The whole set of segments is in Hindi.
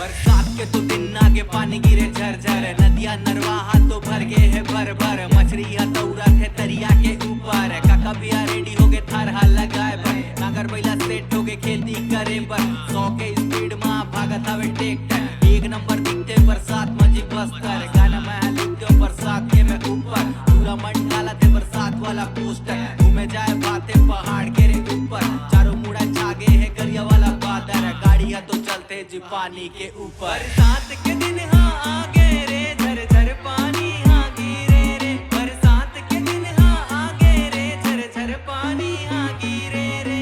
बरसात के तो दिन आगे पानी गिरे झरझर, नदियां नरवा हाथों भर गए है भर भर, मछली हथौड़ा थे दरिया के ऊपर, काका बिया रेडी हो गए थार हाल लगाए पर, नागर बैला सेट हो गए खेती करे पर, 100 के स्पीड में भागत हवे ट्रैक्टर, एक नंबर दिखते बरसात मजी बस्तर, गाना में लिखते बरसात के में ऊपर, पूरा मन डाला थे बरसात वाला पोस्टर, घूमे जाए बातें पहाड़ के रे ऊपर, चारों मुड़ा छागे है गरिया वाला बादर, गाड़ियां तो चलते जी पानी के ऊपर। बरसात के दिन हाँ आगे रे झर झर पानी हाँ गिरे रे, बरसात के दिन हाँ आगे रे झर झर पानी हाँ गिरे रे,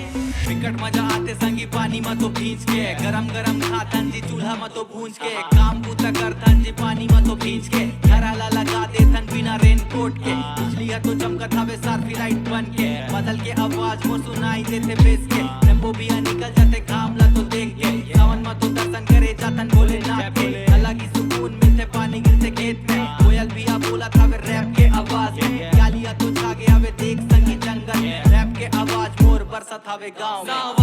विकट मजा आते संगी पानी में तो भींच के, गरम गरम खातन जी चूल्हा में तो भूंज के, काम पूता करतन जी पानी में तो भींच के, घराला लगा देतन बिना रेनकोट के, बिजली तो चमकत हवे सारफी लाइट बन के, बदल के आवाज मोर सुनाई देते बेस के, टेम्पो भी निकल जाते काम ला तो देख के, सावन में तो दर्शन करे जातन भोलेनाथ के, अलग ही सुकून मिलते पानी गिरते खेत में, कोयल भी बोला था वे रैप के आवाज में, गालियां तो छागे हवे देख संगी जंगल, रैप के आवाज मोर बरसत हवे गाँव में।